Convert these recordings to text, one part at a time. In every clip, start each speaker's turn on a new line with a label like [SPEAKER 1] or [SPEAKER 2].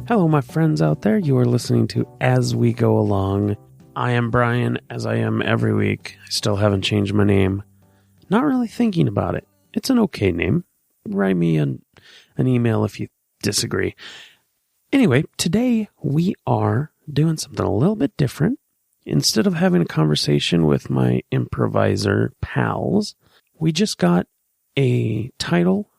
[SPEAKER 1] Hello, my friends out there. You are listening to As We Go Along. I am Brian, as I am every week. I still haven't changed my name. Not really thinking about it. It's an okay name. Write me an email if you disagree. Anyway, today we are doing something a little bit different. Instead of having a conversation with my improviser pals, we just got a title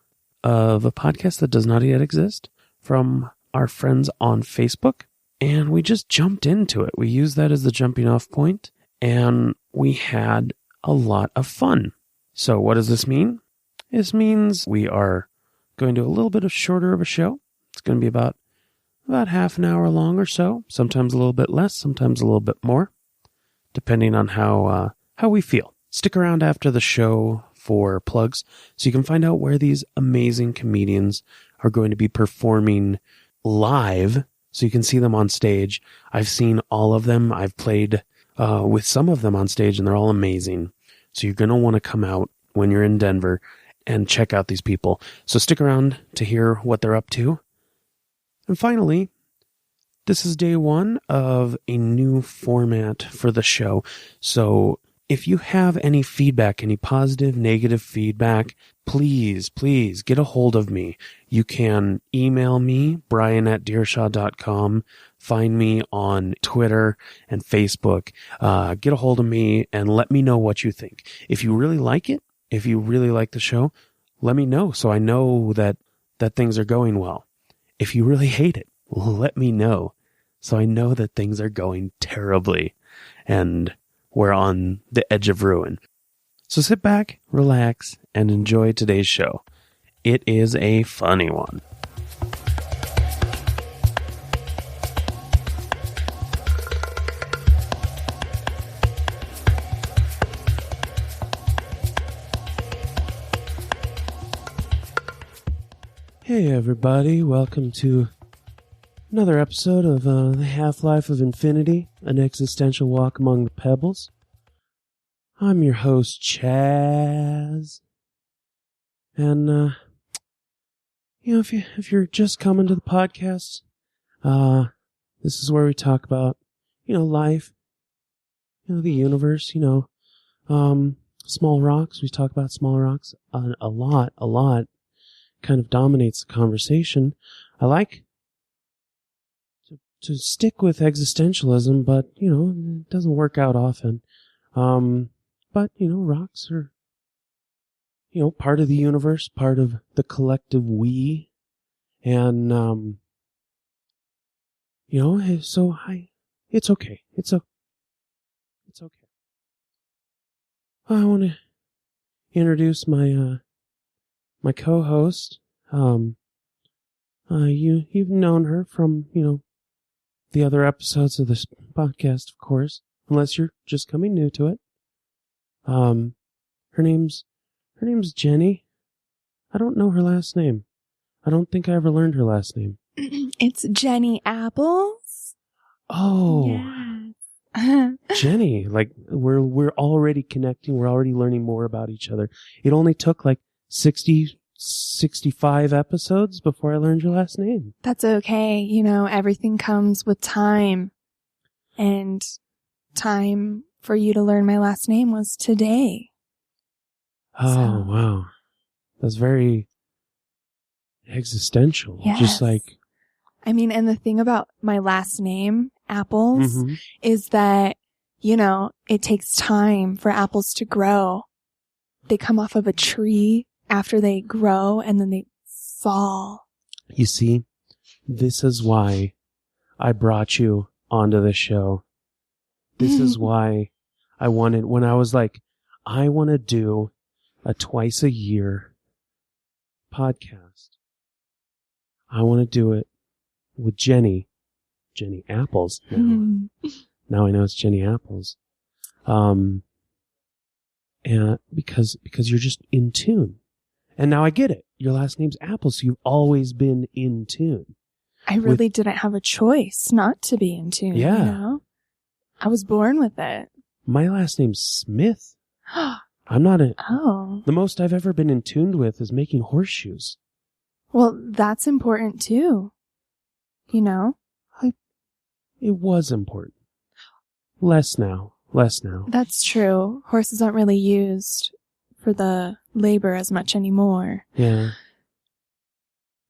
[SPEAKER 1] of a podcast that does not yet exist from our friends on Facebook, and we just jumped into it. We used that as the jumping off point, and we had a lot of fun. So what does this mean? This means we are going to do a little bit of shorter of a show. It's going to be about half an hour long or so, sometimes a little bit less, sometimes a little bit more, depending on how we feel. Stick around after the show for plugs so you can find out where these amazing comedians are going to be performing live, so you can see them on stage. I've seen all of them. I've played with some of them on stage, and they're all amazing. So you're going to want to come out when you're in Denver and check out these people. So stick around to hear what they're up to. And finally, this is day one of a new format for the show. So if you have any feedback, any positive, negative feedback, please get a hold of me. You can email me, brian@deershaw.com. Find me on Twitter and Facebook. Get a hold of me and let me know what you think. If you really like it, if you really like the show, let me know so I know that things are going well. If you really hate it, let me know so I know that things are going terribly and we're on the edge of ruin. So sit back, relax, and enjoy today's show. It is a funny one. Hey everybody, welcome to another episode of The Half-Life of Infinity, an existential walk among the Pebbles. I'm your host, Chaz. And, if you're just coming to the podcast, this is where we talk about, life, the universe, small rocks. We talk about small rocks a lot, kind of dominates the conversation. I like to stick with existentialism, but, it doesn't work out often. But, rocks are, part of the universe, part of the collective we. And, so it's okay. It's okay. I want to introduce my co-host. You've known her from, the other episodes of this podcast, of course, unless you're just coming new to it. Her name's Jenny. I don't know her last name. I don't think I ever learned her last name.
[SPEAKER 2] It's Jenny Apples.
[SPEAKER 1] Oh.
[SPEAKER 2] Yes.
[SPEAKER 1] Jenny, like we're already connecting, we're already learning more about each other. It only took like 65 episodes before I learned your last name.
[SPEAKER 2] That's okay. Everything comes with time. And time for you to learn my last name was today.
[SPEAKER 1] Oh, wow. That's very existential.
[SPEAKER 2] Yes.
[SPEAKER 1] Just like...
[SPEAKER 2] and the thing about my last name, Apples, is that, it takes time for apples to grow. They come off of a tree after they grow, and then they fall.
[SPEAKER 1] You see, this is why I brought you onto the show. This is why I wanted, when I was like, I want to do a twice a year podcast. I want to do it with Jenny Apples. Now I know it's Jenny Apples. And because you're just in tune. And now I get it. Your last name's Apples, so you've always been in tune.
[SPEAKER 2] I really didn't have a choice not to be in tune.
[SPEAKER 1] Yeah.
[SPEAKER 2] I was born with it.
[SPEAKER 1] My last name's Smith. I'm not a...
[SPEAKER 2] Oh.
[SPEAKER 1] The most I've ever been in tune with is making horseshoes.
[SPEAKER 2] Well, that's important too. you know?
[SPEAKER 1] It was important. Less now.
[SPEAKER 2] That's true. Horses aren't really used for the labor as much anymore.
[SPEAKER 1] Yeah.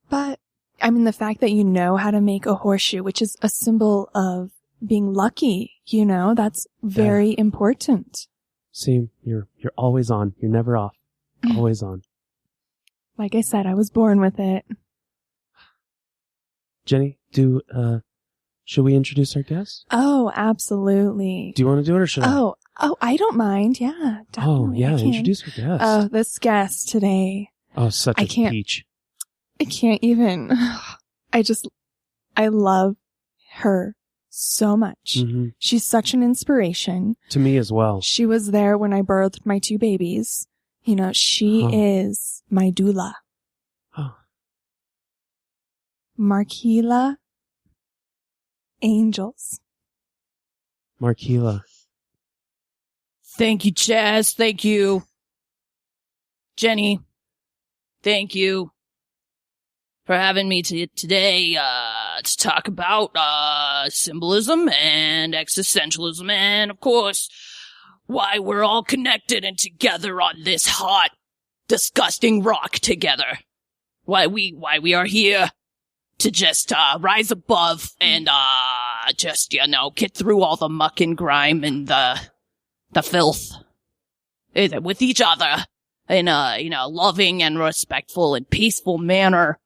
[SPEAKER 2] But, I mean, the fact that you know how to make a horseshoe, which is a symbol of being lucky, you know, that's very important.
[SPEAKER 1] See, you're always on. You're never off. Always on.
[SPEAKER 2] Like I said, I was born with it.
[SPEAKER 1] Jenny, should we introduce our guest?
[SPEAKER 2] Oh, absolutely.
[SPEAKER 1] Do you want to do it or should I?
[SPEAKER 2] Oh, I don't mind. Yeah, definitely.
[SPEAKER 1] Oh, yeah, introduce our guest.
[SPEAKER 2] Oh, this guest today.
[SPEAKER 1] Oh, such a peach.
[SPEAKER 2] I can't even. I love her so much.
[SPEAKER 1] Mm-hmm.
[SPEAKER 2] She's such an inspiration.
[SPEAKER 1] To me as well.
[SPEAKER 2] She was there when I birthed my 2 babies. You know, she is my doula.
[SPEAKER 1] Oh.
[SPEAKER 2] Markila Angels.
[SPEAKER 1] Markila.
[SPEAKER 3] Thank you, Chaz. Thank you. Jenny, thank you for having me today to talk about symbolism and existentialism and, of course, why we're all connected and together on this hot, disgusting rock together. Why we are here to just rise above and just, you know, get through all the muck and grime and the filth with each other in a, you know, loving and respectful and peaceful manner.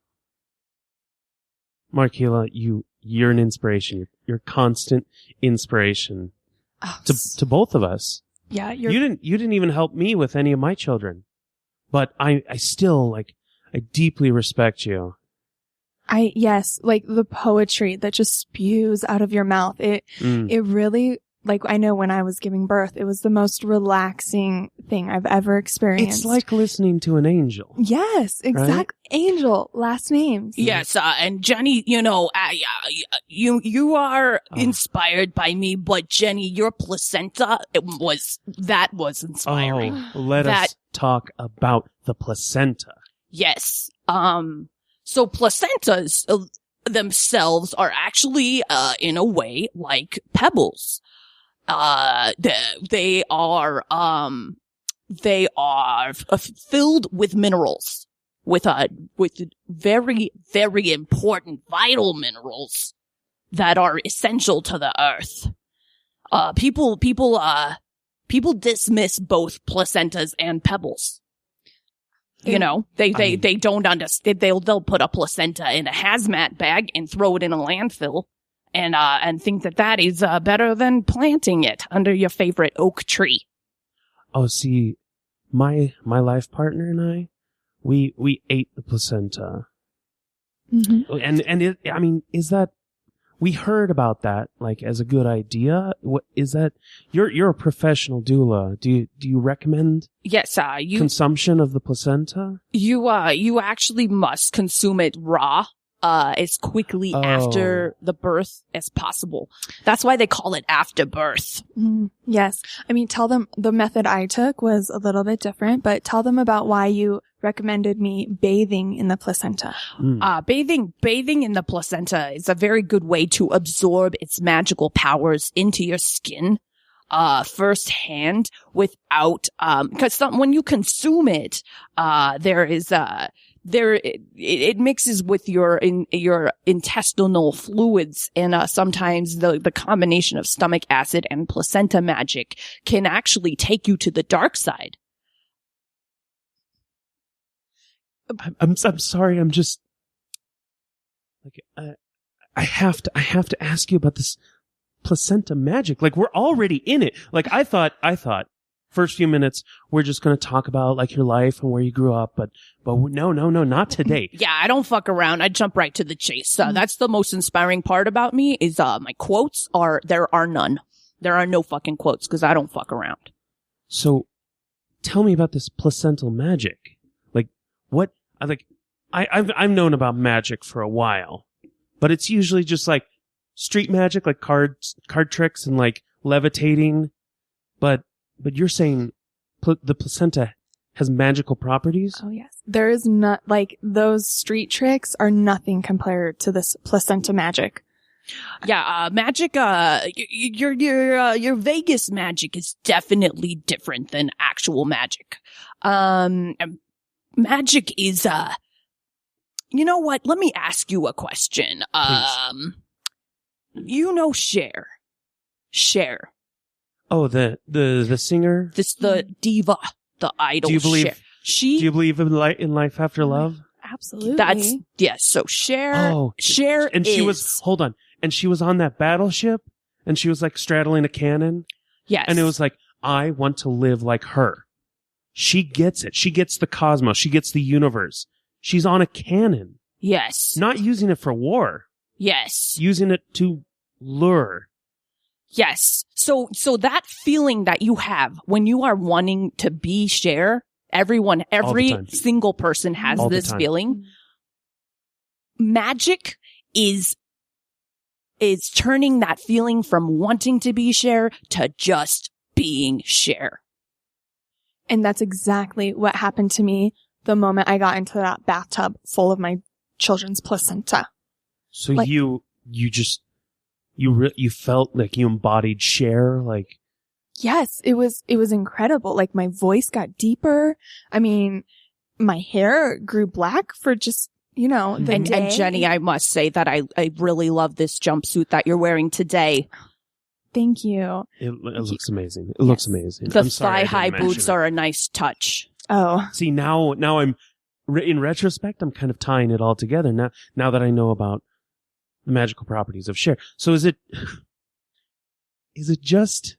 [SPEAKER 1] Markila, you're an inspiration. You're constant inspiration to both of us.
[SPEAKER 2] Yeah,
[SPEAKER 1] you didn't even help me with any of my children, but I still I deeply respect you.
[SPEAKER 2] Yes, like the poetry that just spews out of your mouth. It really, like, I know when I was giving birth, it was the most relaxing thing I've ever experienced.
[SPEAKER 1] It's like listening to an angel.
[SPEAKER 2] Yes, exactly. Right? Angel, last names.
[SPEAKER 3] Yes, and Jenny, you know, you are inspired by me, but Jenny, your placenta, was inspiring.
[SPEAKER 1] Oh, let us talk about the placenta.
[SPEAKER 3] Yes. So placentas themselves are actually, in a way, like pebbles. They are filled with minerals, with very, very important vital minerals that are essential to the earth. People dismiss both placentas and pebbles. You know, they don't understand. They'll put a placenta in a hazmat bag and throw it in a landfill and think that is better than planting it under your favorite oak tree.
[SPEAKER 1] Oh, see, my life partner and I, we ate the placenta. Mm-hmm. And is that, we heard about that, like, as a good idea? What is that? You're a professional doula. Do you recommend?
[SPEAKER 3] Yes,
[SPEAKER 1] consumption of the placenta?
[SPEAKER 3] You actually must consume it raw, as quickly after the birth as possible. That's why they call it after birth.
[SPEAKER 2] Yes. I mean, tell them the method I took was a little bit different, but tell them about why you recommended me bathing in the placenta.
[SPEAKER 3] Bathing in the placenta is a very good way to absorb its magical powers into your skin, firsthand without, cause when you consume it, it mixes with your intestinal fluids, and sometimes the combination of stomach acid and placenta magic can actually take you to the dark side.
[SPEAKER 1] I'm sorry. I'm just like I have to ask you about this placenta magic. Like, we're already in it. Like, I thought first few minutes we're just going to talk about like your life and where you grew up, but no, not today.
[SPEAKER 3] Yeah, I don't fuck around. I jump right to the chase. That's the most inspiring part about me is my quotes there are none. There are no fucking quotes because I don't fuck around.
[SPEAKER 1] So tell me about this placental magic. Like, what? I've known about magic for a while, but it's usually just like street magic, like card tricks and like levitating. But you're saying the placenta has magical properties?
[SPEAKER 2] Oh, yes. There is not, like, those street tricks are nothing compared to this placenta magic.
[SPEAKER 3] Yeah, magic, your Vegas magic is definitely different than actual magic. Magic is, you know what? Let me ask you a question. You know Cher. Cher.
[SPEAKER 1] Oh, the singer?
[SPEAKER 3] The diva, the idol.
[SPEAKER 1] Do you believe,
[SPEAKER 3] Cher.
[SPEAKER 1] do you believe in life after love?
[SPEAKER 2] Absolutely.
[SPEAKER 3] Yes. So Cher, Cher
[SPEAKER 1] and she was, hold on. And she was on that battleship and she was like straddling a cannon.
[SPEAKER 3] Yes.
[SPEAKER 1] And it was like, I want to live like her. She gets it. She gets the cosmos. She gets the universe. She's on a cannon.
[SPEAKER 3] Yes.
[SPEAKER 1] Not using it for war.
[SPEAKER 3] Yes.
[SPEAKER 1] Using it to lure.
[SPEAKER 3] Yes. So that feeling that you have when you are wanting to be Cher, every single person has this feeling. Magic is turning that feeling from wanting to be Cher to just being Cher.
[SPEAKER 2] And that's exactly what happened to me the moment I got into that bathtub full of my children's placenta.
[SPEAKER 1] So like, you felt like you embodied Cher, like.
[SPEAKER 2] Yes, it was incredible. Like my voice got deeper. I mean, my hair grew black for just, the day.
[SPEAKER 3] And Jenny, I must say that I really love this jumpsuit that you're wearing today.
[SPEAKER 2] Thank you.
[SPEAKER 1] It looks amazing. It looks amazing.
[SPEAKER 3] The thigh-high boots are a nice touch.
[SPEAKER 2] Oh.
[SPEAKER 1] See, now I'm, in retrospect, I'm kind of tying it all together now that I know about the magical properties of Cher. So is it just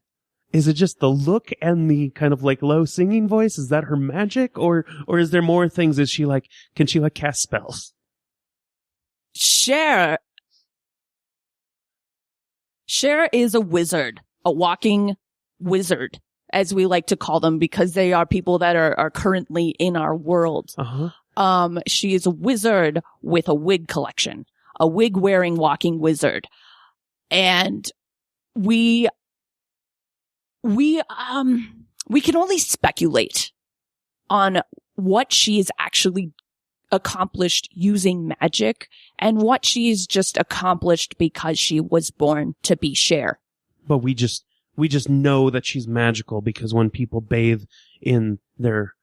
[SPEAKER 1] the look and the kind of like low singing voice? Is that her magic? Or is there more things? Can she like cast spells?
[SPEAKER 3] Cher is a wizard, a walking wizard, as we like to call them, because they are people that are currently in our world.
[SPEAKER 1] Uh-huh.
[SPEAKER 3] She is a wizard with a wig collection, a wig wearing walking wizard. And we can only speculate on what she's actually accomplished using magic and what she's just accomplished because she was born to be Cher.
[SPEAKER 1] But we just know that she's magical because when people bathe in their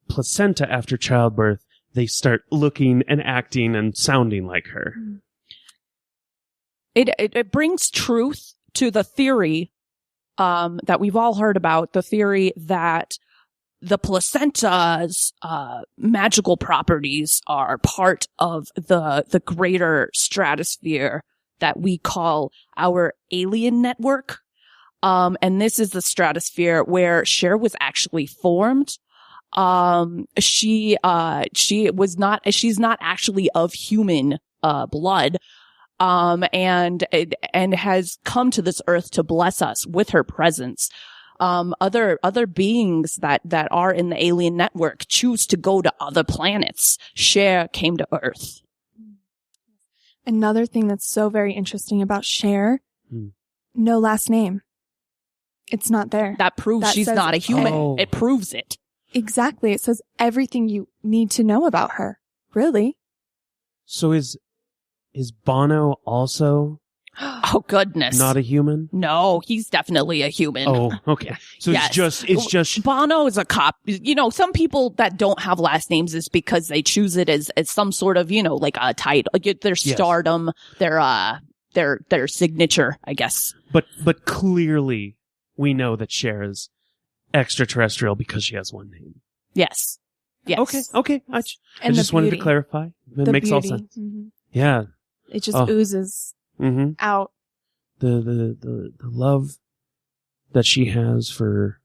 [SPEAKER 1] placenta after childbirth, they start looking and acting and sounding like her.
[SPEAKER 3] It brings truth to the theory that we've all heard about, the theory that the placenta's magical properties are part of the greater stratosphere that we call our alien network. And this is the stratosphere where Cher was actually formed. She's not actually of human blood. And has come to this earth to bless us with her presence. Other beings that are in the alien network choose to go to other planets. Cher came to Earth.
[SPEAKER 2] Another thing that's so very interesting about Cher, no last name. It's not there.
[SPEAKER 3] That proves she's not a human.
[SPEAKER 1] Oh.
[SPEAKER 3] It proves it.
[SPEAKER 2] Exactly. It says everything you need to know about her. Really?
[SPEAKER 1] So is Bono also
[SPEAKER 3] Oh goodness.
[SPEAKER 1] not a human?
[SPEAKER 3] No, he's definitely a human.
[SPEAKER 1] Oh, okay. So
[SPEAKER 3] Yes.
[SPEAKER 1] it's just
[SPEAKER 3] Bono is a cop. Some people that don't have last names is because they choose it as some sort of, like a title, their stardom, their signature, I guess.
[SPEAKER 1] But clearly we know that Cher is extraterrestrial because she has one name.
[SPEAKER 3] Yes. Yes.
[SPEAKER 1] Okay. I just wanted to clarify. It makes all sense.
[SPEAKER 2] Mm-hmm.
[SPEAKER 1] Yeah.
[SPEAKER 2] It just oozes out.
[SPEAKER 1] The love that she has for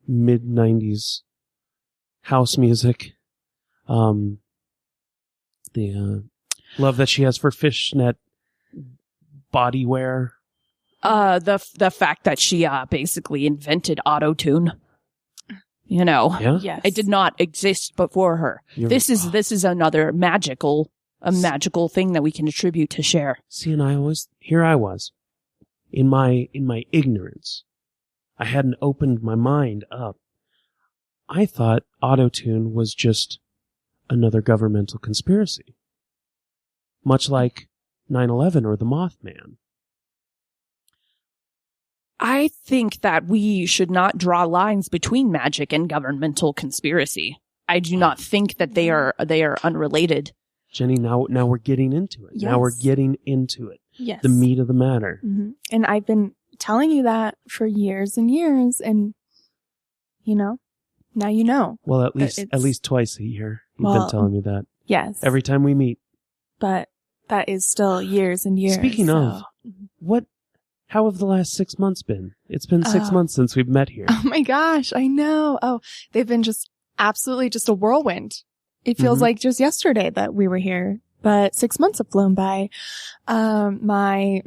[SPEAKER 1] mid-90s house music. The love that she has for fishnet body wear.
[SPEAKER 3] The fact that she basically invented auto-tune.
[SPEAKER 1] Yeah.
[SPEAKER 2] Yes.
[SPEAKER 3] It did not exist before her. This is another magical thing that we can attribute to Cher.
[SPEAKER 1] See, and I was in my ignorance. I hadn't opened my mind up. I thought auto-tune was just another governmental conspiracy. Much like 9/11 or the Mothman.
[SPEAKER 3] I think that we should not draw lines between magic and governmental conspiracy. I do not think that they are unrelated.
[SPEAKER 1] Jenny, now we're getting into it.
[SPEAKER 2] Yes.
[SPEAKER 1] Now we're getting into it.
[SPEAKER 2] Yes.
[SPEAKER 1] The meat of the matter.
[SPEAKER 2] Mm-hmm. And I've been telling you that for years and years, and now you know.
[SPEAKER 1] Well, at least twice a year you've been telling me that.
[SPEAKER 2] Yes.
[SPEAKER 1] Every time we meet.
[SPEAKER 2] But that is still years and years.
[SPEAKER 1] Speaking of, how have the last 6 months been? It's been 6 months since we've met here.
[SPEAKER 2] Oh my gosh, I know. Oh, they've been just absolutely just a whirlwind. It feels like just yesterday that we were here, but 6 months have flown by. My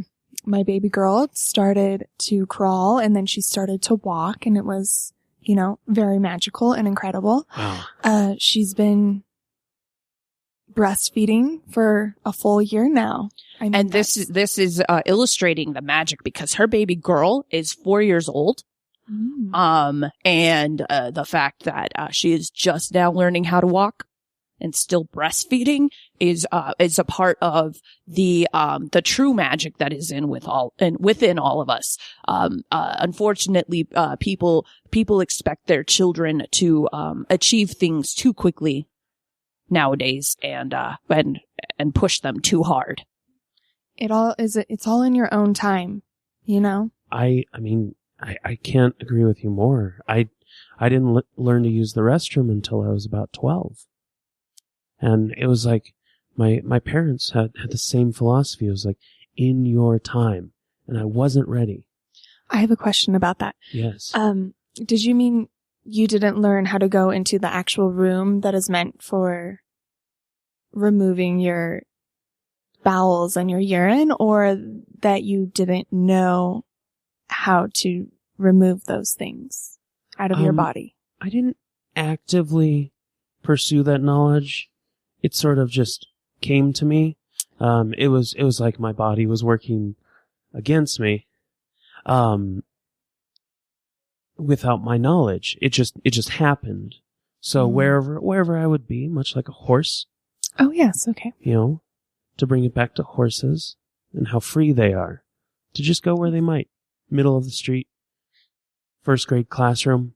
[SPEAKER 2] baby girl started to crawl, and then she started to walk, and it was, very magical and incredible.
[SPEAKER 1] Wow.
[SPEAKER 2] She's been breastfeeding for a full year now. I mean,
[SPEAKER 3] this is illustrating the magic, because her baby girl is 4 years old. And the fact that she is just now learning how to walk and still breastfeeding is a part of the true magic that is within all of us. Unfortunately, people expect their children to achieve things too quickly nowadays, and push them too hard.
[SPEAKER 2] It's all in your own time,
[SPEAKER 1] I mean, I can't agree with you more. I didn't learn to use the restroom until I was about 12. And it was like, my parents had the same philosophy. It was like, in your time. And I wasn't ready.
[SPEAKER 2] I have a question about that.
[SPEAKER 1] Yes.
[SPEAKER 2] Did you mean you didn't learn how to go into the actual room that is meant for removing your bowels and your urine, or that you didn't know how to remove those things out of your body?
[SPEAKER 1] I didn't actively pursue that knowledge. It sort of just came to me. It was like my body was working against me. Without my knowledge, it just happened. So wherever I would be, much like a horse.
[SPEAKER 2] Oh yes, okay.
[SPEAKER 1] To bring it back to horses and how free they are to just go where they might. Middle of the street, first grade classroom.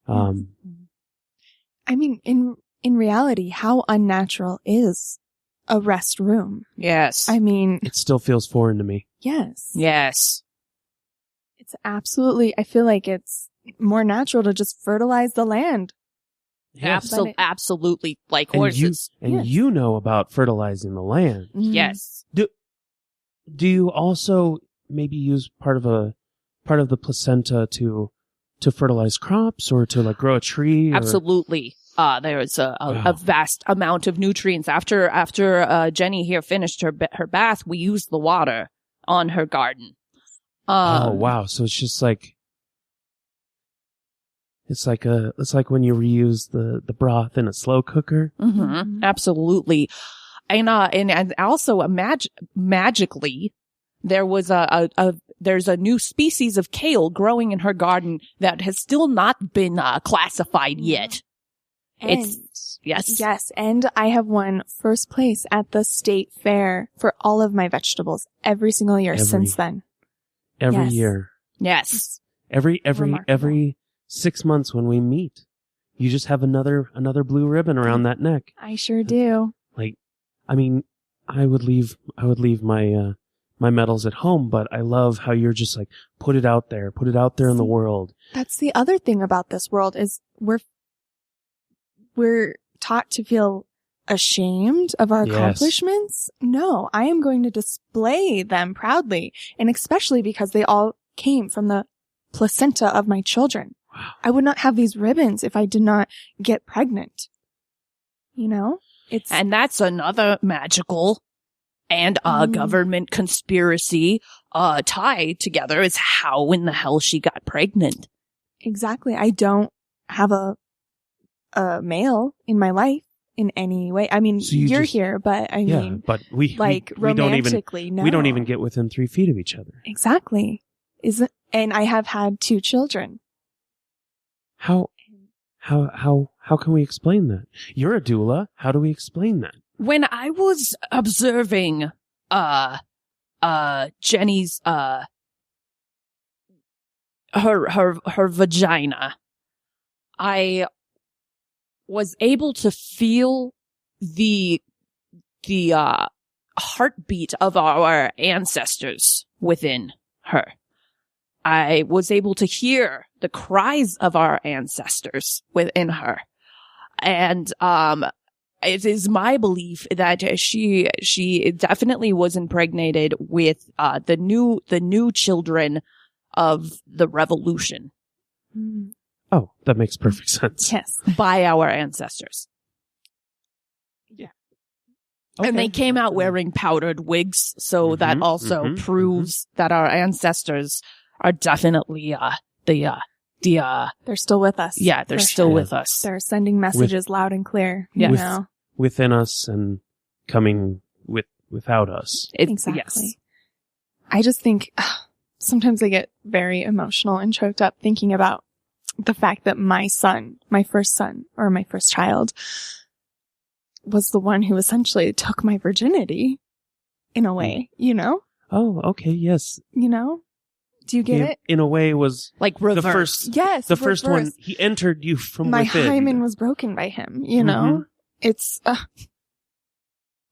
[SPEAKER 2] I mean, in reality, how unnatural is a rest room?
[SPEAKER 3] Yes.
[SPEAKER 2] I mean,
[SPEAKER 1] it still feels foreign to me.
[SPEAKER 2] Yes.
[SPEAKER 3] Yes.
[SPEAKER 2] It's absolutely, I feel like it's more natural to just fertilize the land.
[SPEAKER 1] Yes.
[SPEAKER 3] Absolutely, like horses.
[SPEAKER 1] And you know about fertilizing the land.
[SPEAKER 2] Mm-hmm.
[SPEAKER 3] Yes.
[SPEAKER 1] Do you also maybe use part of the placenta to fertilize crops, or to like grow a tree?
[SPEAKER 3] Absolutely. There's a vast amount of nutrients. After Jenny here finished her bath, we used the water on her garden.
[SPEAKER 1] Oh wow! So it's just like it's like when you reuse the broth in a slow cooker.
[SPEAKER 3] Mm-hmm. Absolutely, and also magically, there was there's a new species of kale growing in her garden that has still not been classified yet.
[SPEAKER 2] Yes, and I have won first place at the state fair for all of my vegetables every single year since then.
[SPEAKER 1] Every year.
[SPEAKER 3] Yes.
[SPEAKER 1] Every 6 months when we meet, you just have another blue ribbon around that neck.
[SPEAKER 2] I sure do.
[SPEAKER 1] Like, I mean, I would leave my my medals at home, but I love how you're just like, put it out there in the world.
[SPEAKER 2] That's the other thing about this world is we're taught to feel ashamed of our accomplishments. No, I am going to display them proudly, and especially because they all came from the placenta of my children.
[SPEAKER 1] Wow.
[SPEAKER 2] I would not have these ribbons if I did not get pregnant.
[SPEAKER 3] And that's another magical and government conspiracy tied together, is how in the hell she got pregnant.
[SPEAKER 2] Exactly. I don't have a male in my life in any way. I mean, so you're here, but I mean,
[SPEAKER 1] but we
[SPEAKER 2] romantically,
[SPEAKER 1] we don't even get within 3 feet of each other.
[SPEAKER 2] Exactly. And I have had 2 children.
[SPEAKER 1] How How can we explain that? You're a doula. How do we explain that?
[SPEAKER 3] When I was observing Jenny's her vagina, I was able to feel the heartbeat of our ancestors within her. I was able to hear the cries of our ancestors within her. And it is my belief that she definitely was impregnated with the new children of the revolution.
[SPEAKER 1] Oh, that makes perfect sense.
[SPEAKER 2] Yes.
[SPEAKER 3] By our ancestors.
[SPEAKER 1] Yeah.
[SPEAKER 3] And they came out wearing powdered wigs, so that also proves that our ancestors are definitely
[SPEAKER 2] they're still with us.
[SPEAKER 3] Yeah, they're still with us.
[SPEAKER 2] They're sending messages loud and clear. You know?
[SPEAKER 1] Within us and coming without us.
[SPEAKER 2] Exactly.
[SPEAKER 3] Yes.
[SPEAKER 2] I just think sometimes I get very emotional and choked up thinking about the fact that my first son, or my first child, was the one who essentially took my virginity in a way, you know?
[SPEAKER 1] Oh, okay, yes.
[SPEAKER 2] You know? Do you get it?
[SPEAKER 1] In a way was
[SPEAKER 3] like reverse.
[SPEAKER 1] The first,
[SPEAKER 2] yes,
[SPEAKER 1] the first one, he entered you from
[SPEAKER 2] my
[SPEAKER 1] within.
[SPEAKER 2] My hymen was broken by him, you know? It's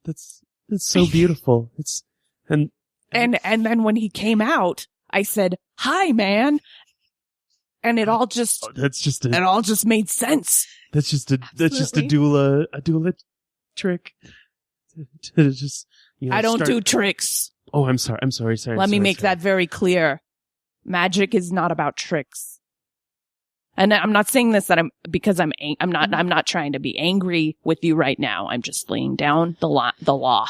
[SPEAKER 1] That's so beautiful. And
[SPEAKER 3] then when he came out, I said, "Hi, man." And it all just it all just made sense.
[SPEAKER 1] That's just a doula trick. To just,
[SPEAKER 3] I don't do tricks.
[SPEAKER 1] Oh, I'm sorry.
[SPEAKER 3] Let me make that very clear. Magic is not about tricks. And I'm not saying this I'm not trying to be angry with you right now. I'm just laying down the law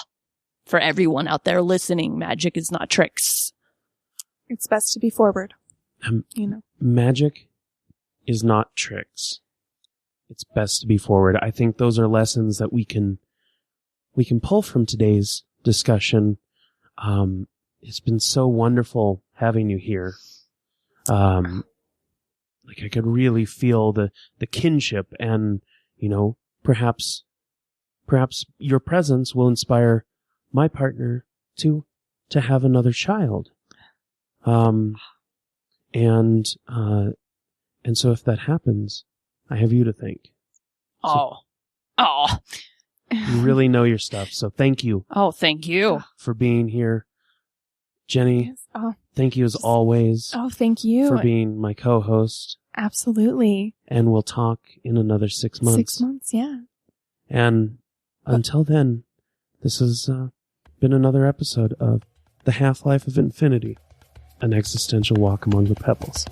[SPEAKER 3] for everyone out there listening. Magic is not tricks.
[SPEAKER 2] It's best to be forward. You know.
[SPEAKER 1] Magic is not tricks. It's best to be forward. I think those are lessons that we can pull from today's discussion. It's been so wonderful having you here. Like I could really feel the kinship, and, you know, perhaps your presence will inspire my partner to have another child. And so if that happens, I have you to thank.
[SPEAKER 3] Oh.
[SPEAKER 1] You really know your stuff, so thank you.
[SPEAKER 3] Oh, thank you
[SPEAKER 1] for being here. Jenny,
[SPEAKER 2] yes. Oh,
[SPEAKER 1] thank you as always.
[SPEAKER 2] Oh, thank you.
[SPEAKER 1] For being my co-host.
[SPEAKER 2] Absolutely.
[SPEAKER 1] And we'll talk in another 6 months.
[SPEAKER 2] 6 months, yeah.
[SPEAKER 1] And until then, this has been another episode of The Half-Life of Infinity, an existential walk among the Pebbles.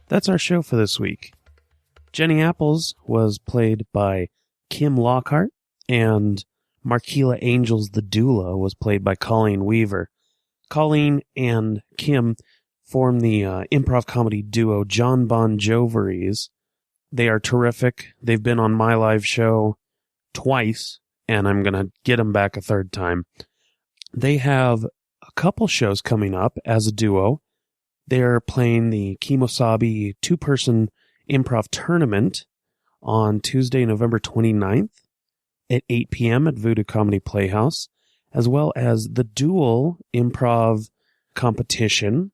[SPEAKER 1] That's our show for this week. Jenny Apples was played by Kim Lockhart, and Marquila Angels the doula was played by Colleen Weaver. Colleen and Kim form the improv comedy duo John Bon Jovi's. They are terrific. They've been on my live show twice, and I'm going to get them back a third time. They have a couple shows coming up as a duo. They're playing the Kimosabi 2-person improv tournament on Tuesday, November 29th at 8 p.m. at Voodoo Comedy Playhouse, as well as the dual improv competition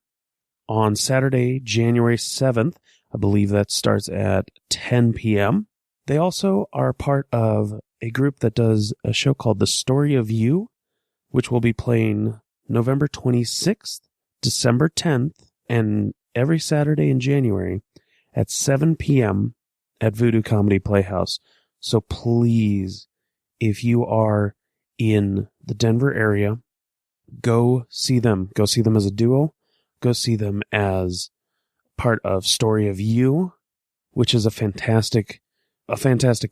[SPEAKER 1] on Saturday, January 7th. I believe that starts at 10 p.m. They also are part of a group that does a show called The Story of You, which will be playing November 26th, December 10th, and every Saturday in January at 7 p.m. at Voodoo Comedy Playhouse. So please, if you are in the Denver area, go see them. Go see them as a duo. Go see them as part of Story of You, which is a fantastic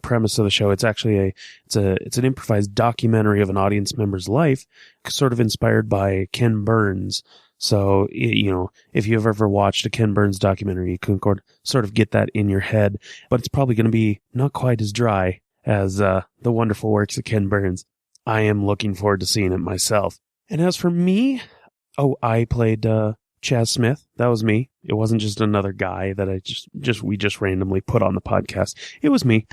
[SPEAKER 1] premise of the show. It's actually it's an improvised documentary of an audience member's life, sort of inspired by Ken Burns. So, if you've ever watched a Ken Burns documentary, you can sort of get that in your head, but it's probably going to be not quite as dry as the wonderful works of Ken Burns. I am looking forward to seeing it myself. And as for me, I played Chaz Smith. That was me. It wasn't just another guy that we just randomly put on the podcast. It was me.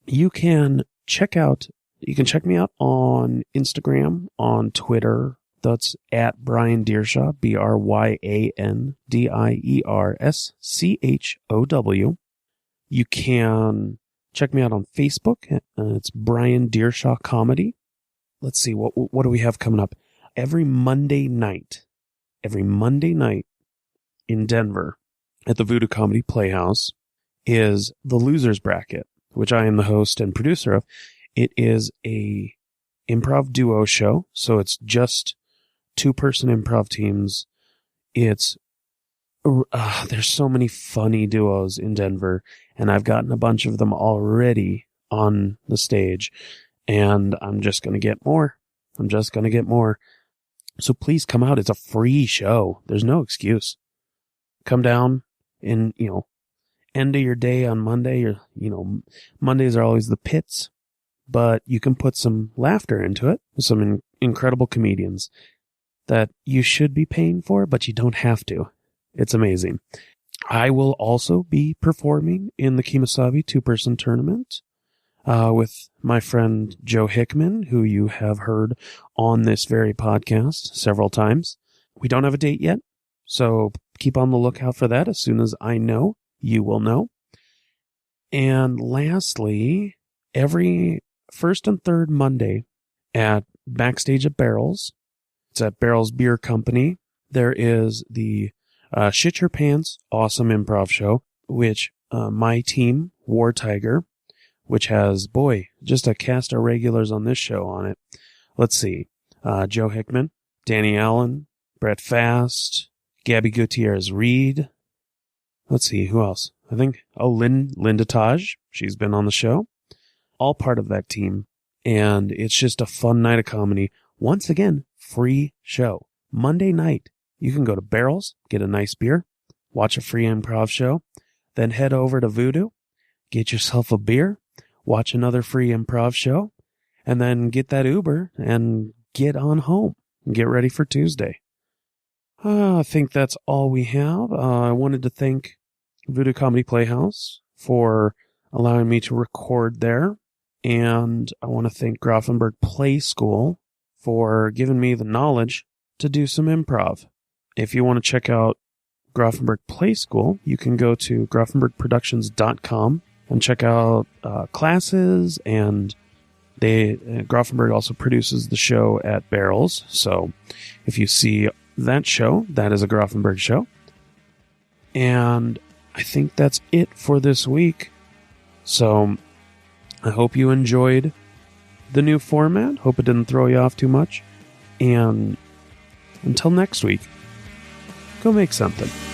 [SPEAKER 1] You can check me out on Instagram, on Twitter. That's at Brian Deershaw, BryanDierschow. You can check me out on Facebook. It's Brian Deershaw Comedy. Let's see, what do we have coming up? Every Monday night in Denver at the Voodoo Comedy Playhouse is the Losers Bracket, which I am the host and producer of. It is a improv duo show, so it's just 2-person improv teams. It's there's so many funny duos in Denver, and I've gotten a bunch of them already on the stage, and I'm just going to get more. So please come out. It's a free show. There's no excuse. Come down and, end of your day on Monday. Mondays are always the pits, but you can put some laughter into it with some incredible comedians that you should be paying for, but you don't have to. It's amazing. I will also be performing in the Kemosabe 2-person tournament with my friend Joe Hickman, who you have heard on this very podcast several times. We don't have a date yet, so keep on the lookout for that. As soon as I know, you will know. And lastly, every first and third Monday at Backstage at Barrels, it's at Barrels Beer Company, there is the Shit Your Pants Awesome Improv Show, which my team, War Tiger, which has, just a cast of regulars on this show on it. Let's see. Joe Hickman, Danny Allen, Brett Fast, Gabby Gutierrez-Reed. Let's see, who else? I think, Linda Taj. She's been on the show. All part of that team. And it's just a fun night of comedy. Once again, free show. Monday night, you can go to Barrels, get a nice beer, watch a free improv show, then head over to Voodoo, get yourself a beer, watch another free improv show, and then get that Uber and get on home and get ready for Tuesday. I think that's all we have. I wanted to thank Voodoo Comedy Playhouse for allowing me to record there. And I want to thank Grafenberg Play School for giving me the knowledge to do some improv. If you want to check out Grafenberg Play School, you can go to grafenbergproductions.com and check out classes. And Grafenberg also produces the show at Barrels. So if you see that show, that is a Grafenberg show. And I think that's it for this week. So I hope you enjoyed the new format. Hope it didn't throw you off too much. And until next week, go make something.